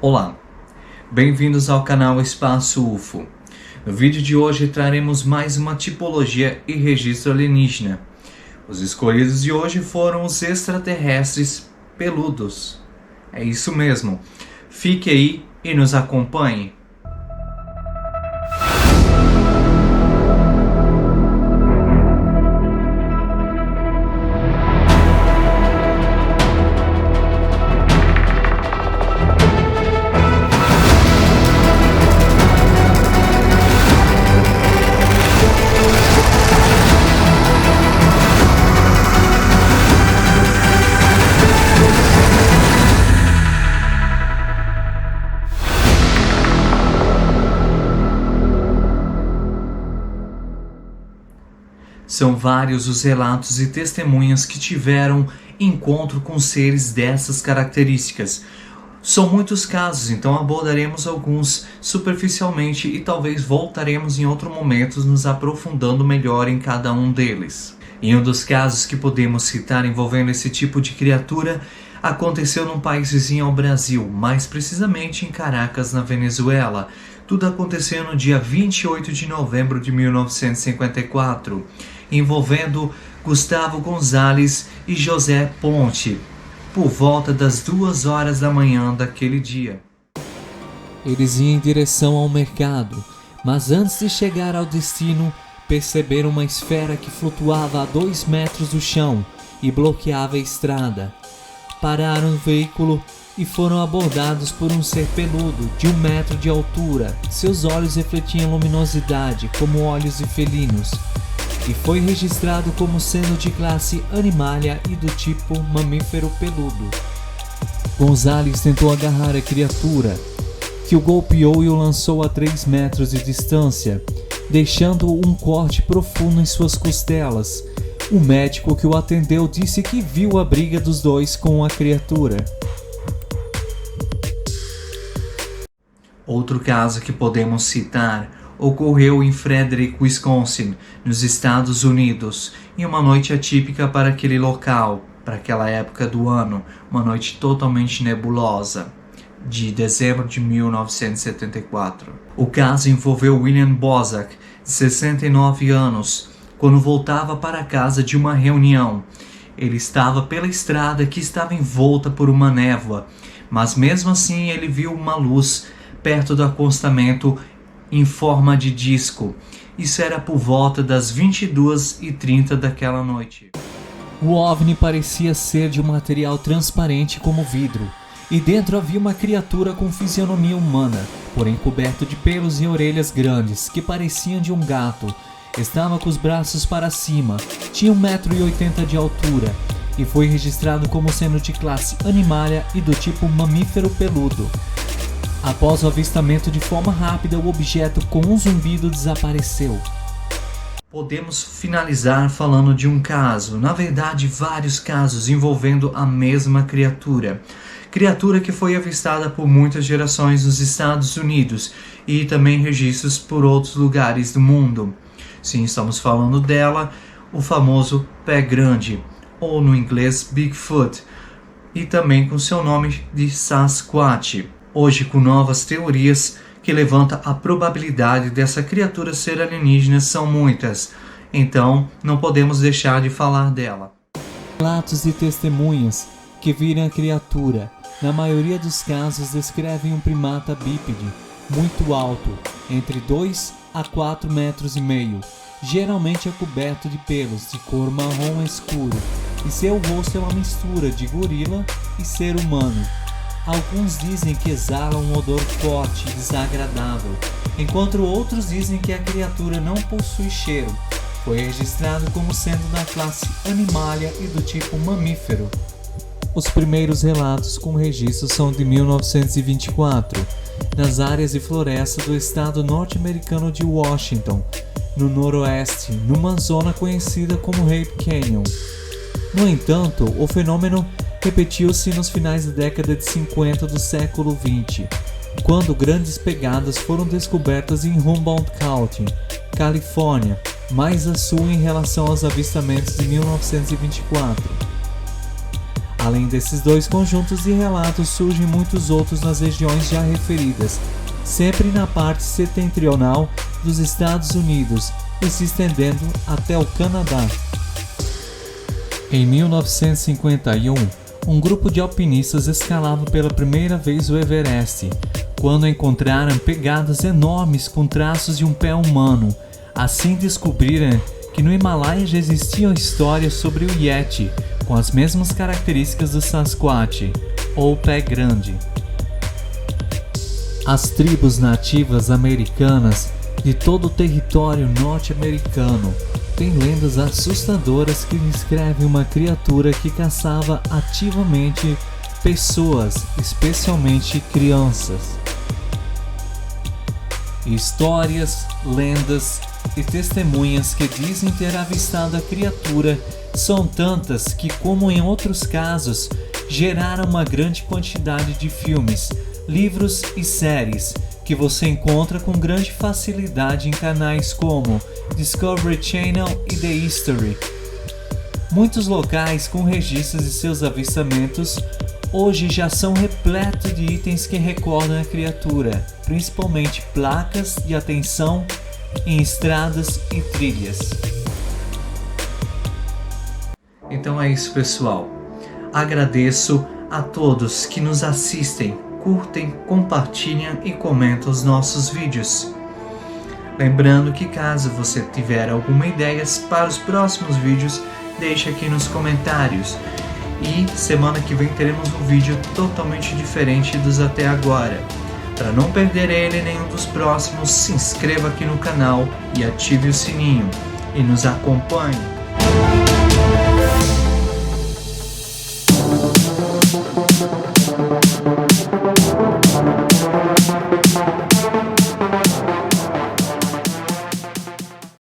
Olá, bem-vindos ao canal Espaço UFO. No vídeo de hoje traremos mais uma tipologia e registro alienígena. Os escolhidos de hoje foram os extraterrestres peludos. É isso mesmo. Fique aí e nos acompanhe. São vários os relatos e testemunhas que tiveram encontro com seres dessas características. São muitos casos, então abordaremos alguns superficialmente e talvez voltaremos em outro momento nos aprofundando melhor em cada um deles. E um dos casos que podemos citar envolvendo esse tipo de criatura aconteceu num país vizinho ao Brasil, mais precisamente em Caracas, na Venezuela. Tudo aconteceu no dia 28 de novembro de 1954, envolvendo Gustavo Gonzalez e José Ponte, por volta das 2 horas da manhã daquele dia. Eles iam em direção ao mercado, mas antes de chegar ao destino, perceberam uma esfera que flutuava a 2 metros do chão e bloqueava a estrada. Pararam o veículo e foram abordados por um ser peludo de 1 metro de altura. Seus olhos refletiam luminosidade como olhos de felinos e foi registrado como sendo de classe animalia e do tipo mamífero peludo. Gonzalez tentou agarrar a criatura, que o golpeou e o lançou a 3 metros de distância, deixando um corte profundo em suas costelas. O médico que o atendeu disse que viu a briga dos dois com a criatura. Outro caso que podemos citar ocorreu em Frederick, Wisconsin, nos Estados Unidos, em uma noite atípica para aquele local, para aquela época do ano, uma noite totalmente nebulosa, de dezembro de 1974. O caso envolveu William Bozak, de 69 anos, quando voltava para casa de uma reunião. Ele estava pela estrada que estava envolta por uma névoa, mas mesmo assim ele viu uma luz perto do acostamento em forma de disco. Isso era por volta das 22h30 daquela noite. O OVNI parecia ser de um material transparente como vidro, e dentro havia uma criatura com fisionomia humana, porém coberto de pelos e orelhas grandes, que pareciam de um gato. Estava com os braços para cima, tinha 1,80 m de altura, e foi registrado como sendo de classe animalia e do tipo mamífero peludo. Após o avistamento de forma rápida, o objeto com um zumbido desapareceu. Podemos finalizar falando de um caso, na verdade vários casos envolvendo a mesma criatura. Criatura que foi avistada por muitas gerações nos Estados Unidos e também registros por outros lugares do mundo. Sim, estamos falando dela, o famoso Pé Grande, ou no inglês Bigfoot, e também com seu nome de Sasquatch. Hoje com novas teorias que levantam a probabilidade dessa criatura ser alienígena são muitas, então não podemos deixar de falar dela. Relatos de testemunhas que viram a criatura, na maioria dos casos descrevem um primata bípede, muito alto, entre 2 a 4,5 metros, geralmente é coberto de pelos de cor marrom escuro, e seu rosto é uma mistura de gorila e ser humano. Alguns dizem que exala um odor forte e desagradável, enquanto outros dizem que a criatura não possui cheiro. Foi registrado como sendo da classe animalia e do tipo mamífero. Os primeiros relatos com registro são de 1924, nas áreas de floresta do estado norte-americano de Washington, no noroeste, numa zona conhecida como Rape Canyon. No entanto, o fenômeno repetiu-se nos finais da década de 50 do século XX, quando grandes pegadas foram descobertas em Humboldt County, Califórnia, mais a sul em relação aos avistamentos de 1924. Além desses dois conjuntos de relatos, surgem muitos outros nas regiões já referidas, sempre na parte setentrional dos Estados Unidos e se estendendo até o Canadá. Em 1951, um grupo de alpinistas escalava pela primeira vez o Everest, quando encontraram pegadas enormes com traços de um pé humano. Assim descobriram que no Himalaia já existiam histórias sobre o Yeti, com as mesmas características do Sasquatch, ou pé grande. As tribos nativas americanas de todo o território norte-americano têm lendas assustadoras que descrevem uma criatura que caçava ativamente pessoas, especialmente crianças. Histórias, lendas e testemunhas que dizem ter avistado a criatura são tantas que, como em outros casos, geraram uma grande quantidade de filmes, livros e séries que você encontra com grande facilidade em canais como Discovery Channel e The History. Muitos locais com registros de seus avistamentos hoje já são repletos de itens que recordam a criatura, principalmente placas de atenção em estradas e trilhas. Então é isso, pessoal. Agradeço a todos que nos assistem, curtem, compartilham e comentam os nossos vídeos. Lembrando que caso você tiver alguma ideia para os próximos vídeos, deixe aqui nos comentários. E semana que vem teremos um vídeo totalmente diferente dos até agora. Para não perder ele nenhum dos próximos, se inscreva aqui no canal e ative o sininho. E nos acompanhe.